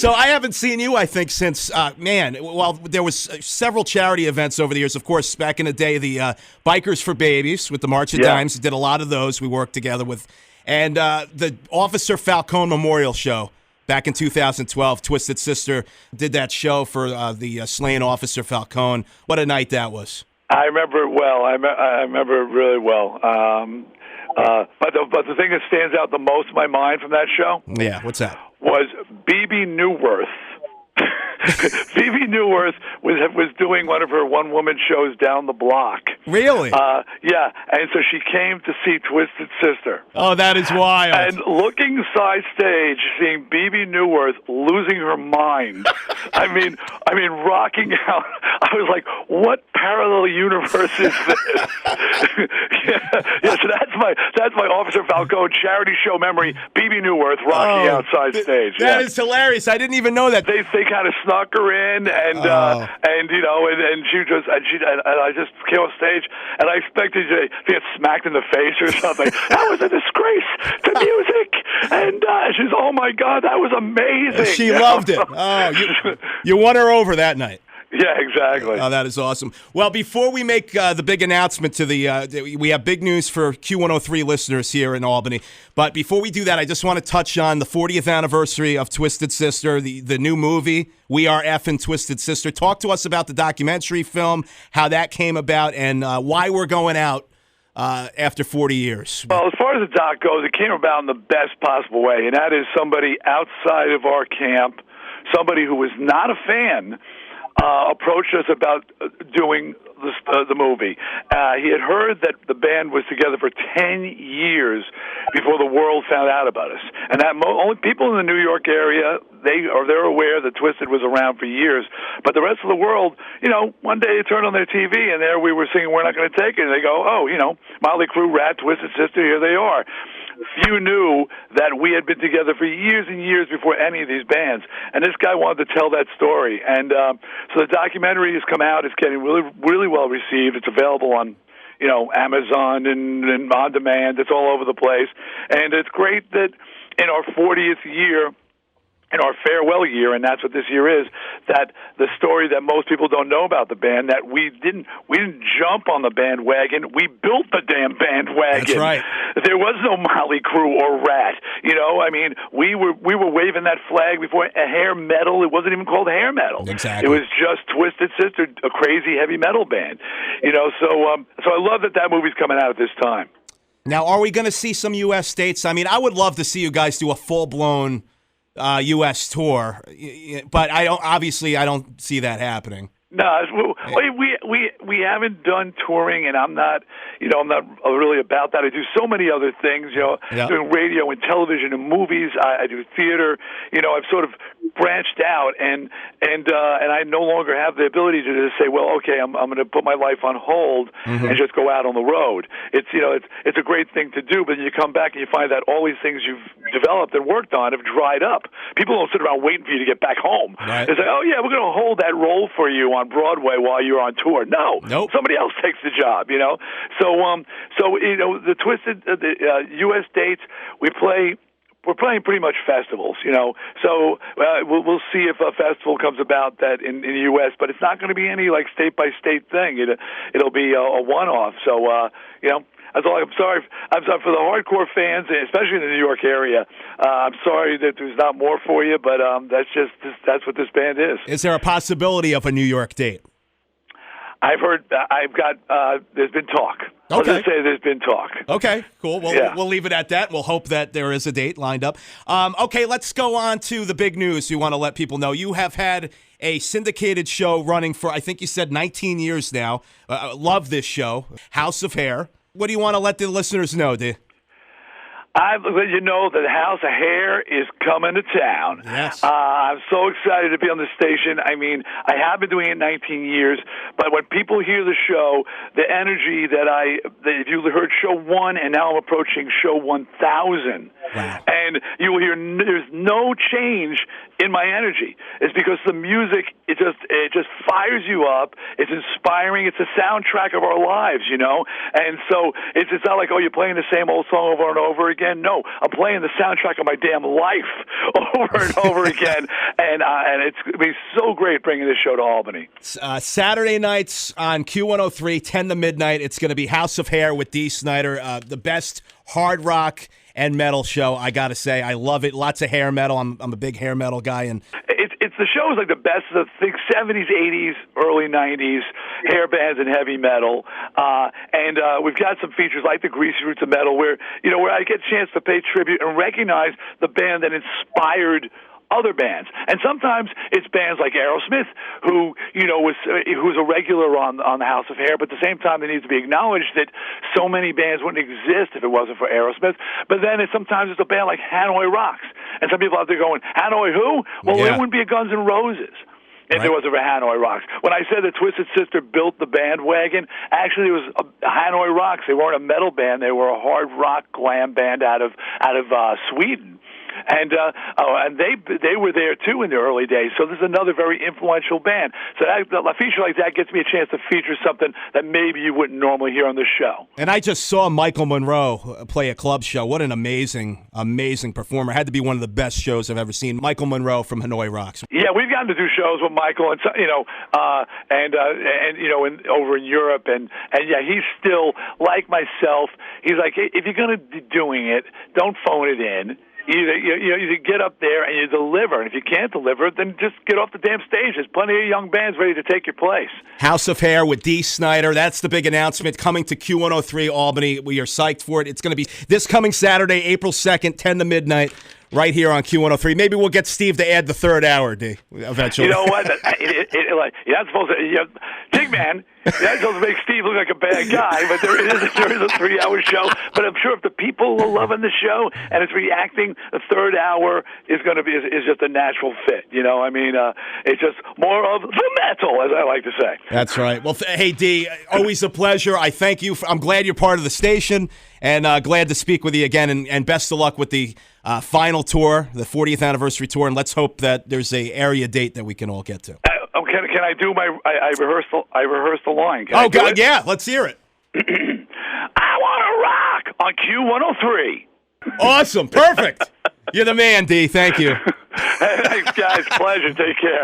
So I haven't seen you, I think, since, there was several charity events over the years. Of course, back in the day, the Bikers for Babies with the March of Dimes. Did a lot of those we worked together with. And the Officer Falcone Memorial Show back in 2012. Twisted Sister did that show for the slain Officer Falcone. What a night that was. I remember it well. I remember it really well. But the thing that stands out the most in my mind from that show, what's that? Was B.B. Newworth. B.B. Newworth was doing one of her one-woman shows down the block. Really? Yeah, and so she came to see Twisted Sister. Oh, that is wild. And looking side stage, seeing B.B. Newworth losing her mind. I mean, rocking out. I was like, what parallel universe is this? So that's my Officer Falcone charity show memory. B.B. Newworth rocking outside stage. That is hilarious. I didn't even know that. They kind of snuck her in, and I just came off stage, and I expected to get smacked in the face or something. That was a disgrace to music, and she's, oh my God, that was amazing. She loved it. Oh, you won her over that night. Yeah, exactly. Oh, that is awesome. Well, before we make the big announcement to we have big news for Q103 listeners here in Albany. But before we do that, I just want to touch on the 40th anniversary of Twisted Sister, the new movie, We Are Effin' Twisted Sister. Talk to us about the documentary film, how that came about, and why we're going out after 40 years. Well, as far as the doc goes, it came about in the best possible way, and that is somebody outside of our camp, somebody who was not a fan, approached us about doing the movie. He had heard that the band was together for 10 years before the world found out about us, and that only people in the New York area they're aware that Twisted was around for years, but the rest of the world, one day they turned on their TV and there we were singing "We're Not Going to Take It," and they go, "Oh, Motley Crue, Rat, Twisted Sister, here they are." Few knew that we had been together for years and years before any of these bands, and this guy wanted to tell that story. And so the documentary has come out. It's getting really, really well received. It's available on, Amazon and on demand. It's all over the place, and it's great that in our 40th year, in our farewell year, and that's what this year is, that the story that most people don't know about the band, that we didn't jump on the bandwagon, we built the damn bandwagon. That's right. There was no Motley Crue or Rat. We were waving that flag before a hair metal. It wasn't even called hair metal. Exactly. It was just Twisted Sister, a crazy heavy metal band. So I love that movie's coming out at this time. Now, are we going to see some U.S. states? I mean, I would love to see you guys do a full-blown U.S. tour, but I don't see that happening. No, we haven't done touring, and I'm not really about that. I do so many other things, doing radio and television and movies. I do theater. I've sort of branched out, and I no longer have the ability to just say, well, okay, I'm going to put my life on hold and just go out on the road. It's a great thing to do, but you come back and you find that all these things you've developed and worked on have dried up. People don't sit around waiting for you to get back home. Right. They say, oh yeah, we're going to hold that role for you on Broadway while you're on tour. No, nope. Somebody else takes the job. So the Twisted U.S. dates we're playing pretty much festivals, So we'll see if a festival comes about that in the U.S., but it's not going to be any like state by state thing. It'll be a one-off. So that's all. I'm sorry for the hardcore fans, especially in the New York area. I'm sorry that there's not more for you, but that's what this band is. Is there a possibility of a New York date? I've heard. There's been talk. Okay. I'll just say there's been talk. Okay, cool. Well, we'll leave it at that. We'll hope that there is a date lined up. Okay, let's go on to the big news. We want to let people know you have had a syndicated show running for, I think you said 19 years now. Love this show, House of Hair. What do you want to let the listeners know, Dee? I've let you know that House of Hair is coming to town. Yes. I'm so excited to be on the station. I mean, I have been doing it 19 years, but when people hear the show, the energy that if you heard show 1 and now I'm approaching show 1,000, wow. And you will hear there's no change in my energy. It's because the music, it just fires you up. It's inspiring. It's a soundtrack of our lives, And so it's not like, oh, you're playing the same old song over and over again. No, I'm playing the soundtrack of my damn life over and over again, and it's going to be so great bringing this show to Albany. Saturday nights on Q103, 10 to midnight. It's going to be House of Hair with Dee Snider, the best hard rock and metal show. I got to say, I love it. Lots of hair metal. I'm a big hair metal guy, and it's the show is like the best of the 70s, 80s, early 90s hair bands and heavy metal, and we've got some features like the Greasy Roots of Metal, where I get a chance to pay tribute and recognize the band that inspired other bands. And sometimes it's bands like Aerosmith, who's a regular on the House of Hair, but at the same time, it needs to be acknowledged that so many bands wouldn't exist if it wasn't for Aerosmith. But then sometimes it's a band like Hanoi Rocks. And some people out there going, Hanoi who? Well, There wouldn't be a Guns N' Roses if it wasn't for Hanoi Rocks. When I said that Twisted Sister built the bandwagon, actually it was Hanoi Rocks. They weren't a metal band. They were a hard rock glam band out of Sweden. And they were there too in the early days. So this is another very influential band. So a feature like that gets me a chance to feature something that maybe you wouldn't normally hear on the show. And I just saw Michael Monroe play a club show. What an amazing performer! Had to be one of the best shows I've ever seen. Michael Monroe from Hanoi Rocks. Yeah, we've gotten to do shows with Michael, and over in Europe, and yeah, he's still like myself. He's like, hey, if you're going to be doing it, don't phone it in. You get up there and you deliver, and if you can't deliver, then just get off the damn stage. There's plenty of young bands ready to take your place. House of Hair with Dee Snider. That's the big announcement coming to Q103 Albany. We are psyched for it. It's going to be this coming Saturday, April 2nd, 10 to midnight, right here on Q103. Maybe we'll get Steve to add the third hour, Dee, eventually. You know what? You're not supposed to. Tigman, you're not supposed to make Steve look like a bad guy, but there is a 3-hour show. But I'm sure if the people are loving the show and it's reacting, the third hour is just a natural fit. It's just more of the metal, as I like to say. That's right. Well, hey, Dee, always a pleasure. I thank you. I'm glad you're part of the station, and glad to speak with you again. And best of luck with the final tour, the 40th anniversary tour, and let's hope that there's a area date that we can all get to. Can I do my? I rehearsed the line. God, yeah, let's hear it. I want to rock on Q103. Awesome, perfect. You're the man, Dee. Thank you. Thanks, guys. Pleasure. Take care.